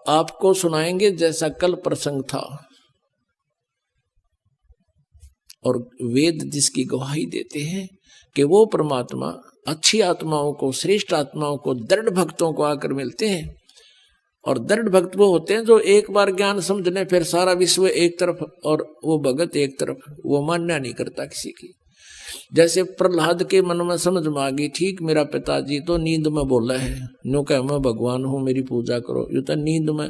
आपको सुनाएंगे जैसा कल प्रसंग था। और वेद जिसकी गवाही देते हैं कि वो परमात्मा अच्छी आत्माओं को, श्रेष्ठ आत्माओं को, दृढ़ भक्तों को आकर मिलते हैं। और दृढ़ भक्त वो होते हैं जो एक बार ज्ञान समझ लें, फिर सारा विश्व एक तरफ और वो भगत एक तरफ, वो मान्य नहीं करता किसी की। जैसे प्रहलाद के मन में समझ में आ गई, ठीक मेरा पिताजी तो नींद में बोला है, नो कह मैं भगवान हूं, मेरी पूजा करो। यू तो नींद में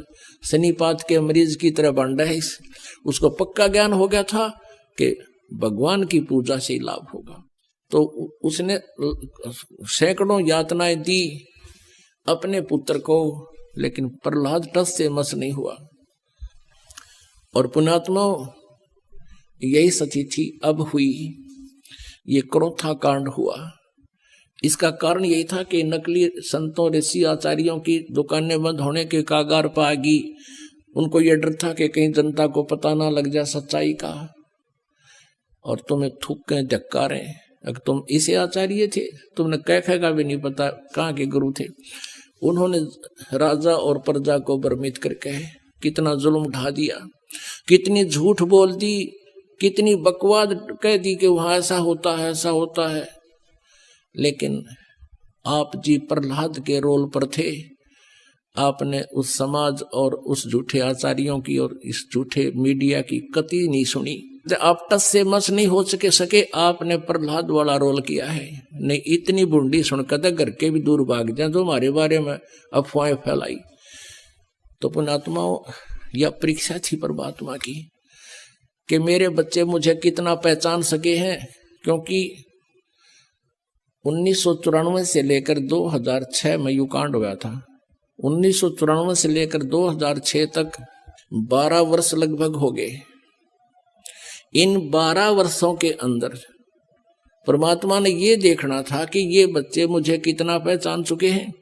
शनिपात के मरीज की तरह बांटा है। उसको पक्का ज्ञान हो गया था कि भगवान की पूजा से ही लाभ होगा। तो उसने सैकड़ों यातनाएं दी अपने पुत्र को, लेकिन प्रहलाद टस से मस नहीं हुआ। और पुण्यात्मा यही सची थी अब हुई, ये क्रोथा कांड हुआ। इसका कारण यही था कि नकली संतों, ऋषि, आचार्यों की दुकानें बंद होने के कागार पर आ गई। उनको यह डर था कि कहीं जनता को पता ना लग जाए सच्चाई का, और तुम्हें थूक के धक्का रहे। अगर तुम इसे आचार्य थे, तुमने कह का भी नहीं पता कहाँ के गुरु थे। उन्होंने राजा और प्रजा को भ्रमित करके कितना जुल्म ढा दिया, कितनी झूठ बोल दी, कितनी बकवाद कह दी कि वहां ऐसा होता है, ऐसा होता है। लेकिन आप जी प्रहलाद के रोल पर थे। आपने उस समाज और उस झूठे आचार्यों की और इस झूठे मीडिया की कतई नहीं सुनी। आप टस से मस नहीं हो सके, आपने प्रहलाद वाला रोल किया है। नहीं इतनी बुंडी सुनकर घर के भी दूर भाग जाए जो हमारे बारे में अफवाहें फैलाई। तो पुण्यात्माओं, यह परीक्षा थी परमात्मा की कि मेरे बच्चे मुझे कितना पहचान सके हैं। क्योंकि 1994 से लेकर 2006 में यू कांड हुआ था। 1994 से लेकर 2006 तक 12 वर्ष लगभग हो गए। इन 12 वर्षों के अंदर परमात्मा ने ये देखना था कि ये बच्चे मुझे कितना पहचान चुके हैं।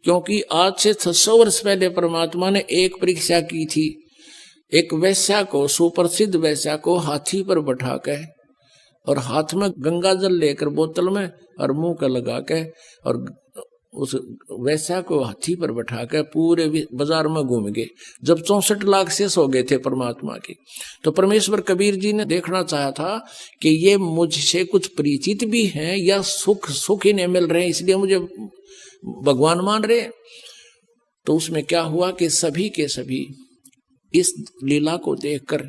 क्योंकि आज से 600 वर्ष पहले परमात्मा ने एक परीक्षा की थी। एक वैश्या को, सुप्रसिद्ध वैश्या को हाथी पर बैठा के और हाथ में गंगा जल लेकर बोतल में और मुंह का लगा के, और उस वैश्या को हाथी पर बैठा के पूरे बाजार में घूम गए। जब 64 लाख शेष हो गए थे परमात्मा के, तो परमेश्वर कबीर जी ने देखना चाहा था कि ये मुझसे कुछ परिचित भी हैं या सुख इन्हें मिल रहे हैं इसलिए मुझे भगवान मान रहे। तो उसमें क्या हुआ कि सभी के सभी इस लीला को देखकर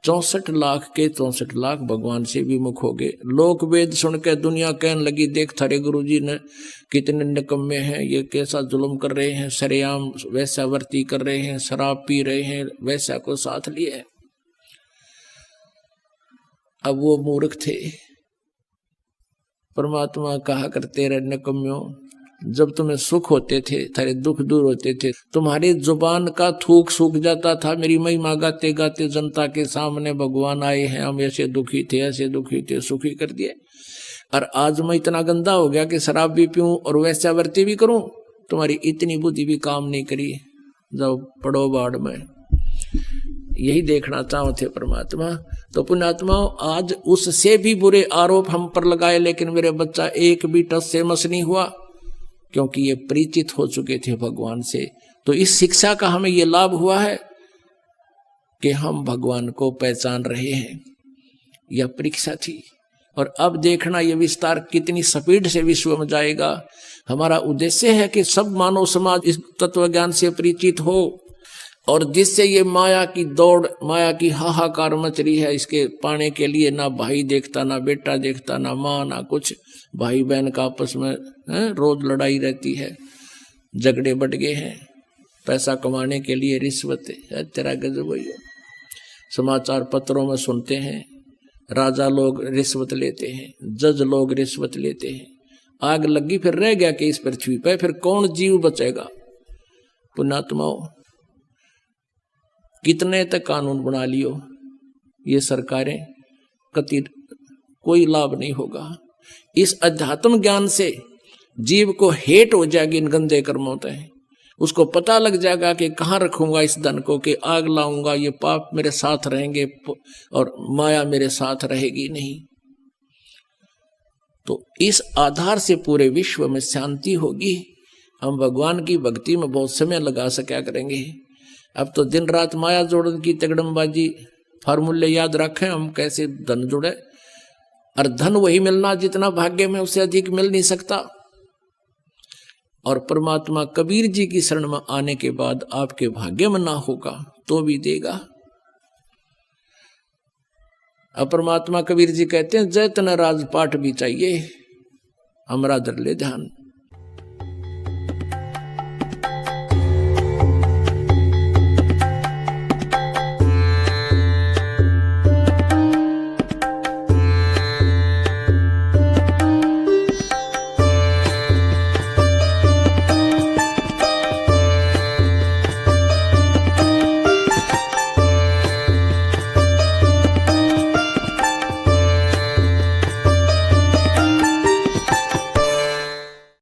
64 लाख के 64 लाख भगवान से विमुख हो गए। लोक वेद सुन के दुनिया कहने लगी, देख थारे गुरुजी ने कितने निकम्मे हैं, ये कैसा जुल्म कर रहे हैं, सरेआम वैश्यावर्ती कर रहे हैं, शराब पी रहे हैं, वैश्या को साथ लिए। अब वो मूर्ख थे। परमात्मा कहा करते रहे, निकम्मियों, जब तुम्हें सुख होते थे, थारे दुख दूर होते थे, तुम्हारी जुबान का थूक सूख जाता था। मेरी महिमा गाते गाते जनता के सामने भगवान आए हैं, हम ऐसे दुखी थे, ऐसे दुखी थे, सुखी कर दिए। और आज मैं इतना गंदा हो गया कि शराब भी पीऊं और वैश्यावर्ती भी करूं, तुम्हारी इतनी बुद्धि भी काम नहीं करी, जाओ पड़ो बाढ़ में। यही देखना चाहो थे परमात्मा। तो पुण्यात्मा, आज उससे भी बुरे आरोप हम पर लगाए, लेकिन मेरे बच्चा एक भी टस से मस नहीं हुआ, क्योंकि ये परिचित हो चुके थे भगवान से। तो इस शिक्षा का हमें ये लाभ हुआ है कि हम भगवान को पहचान रहे हैं। यह परीक्षा थी। और अब देखना ये विस्तार कितनी स्पीड से विश्व में जाएगा। हमारा उद्देश्य है कि सब मानव समाज इस तत्व ज्ञान से परिचित हो, और जिससे ये माया की दौड़, माया की हाहाकार मच रही है, इसके पाने के लिए ना भाई देखता, ना बेटा देखता, ना माँ, ना कुछ। भाई बहन का आपस में रोज लड़ाई रहती है, झगड़े बढ़ गए हैं, पैसा कमाने के लिए रिश्वत है, तेरा गजब है। समाचार पत्रों में सुनते हैं, राजा लोग रिश्वत लेते हैं, जज लोग रिश्वत लेते हैं। आग लगी फिर रह गया कि इस पृथ्वी पर फिर कौन जीव बचेगा। पुण्यात्माओं, कितने तक कानून बना लियो ये सरकारें, कति कोई लाभ नहीं होगा। इस अध्यात्म ज्ञान से जीव को हेट हो जाएगी इन गंदे कर्मों से। उसको पता लग जाएगा कि कहाँ रखूंगा इस धन को, कि आग लाऊंगा, ये पाप मेरे साथ रहेंगे और माया मेरे साथ रहेगी नहीं। तो इस आधार से पूरे विश्व में शांति होगी। हम भगवान की भक्ति में बहुत समय लगा सका करेंगे। अब तो दिन रात माया जोड़न की तगड़मबाजी फार्मूले याद रखें हम कैसे धन जुड़े, और धन वही मिलना जितना भाग्य में, उससे अधिक मिल नहीं सकता। और परमात्मा कबीर जी की शरण में आने के बाद आपके भाग्य में ना होगा तो भी देगा। अब परमात्मा कबीर जी कहते हैं जय तन राजपाट भी चाहिए, हमरा दर ले ध्यान।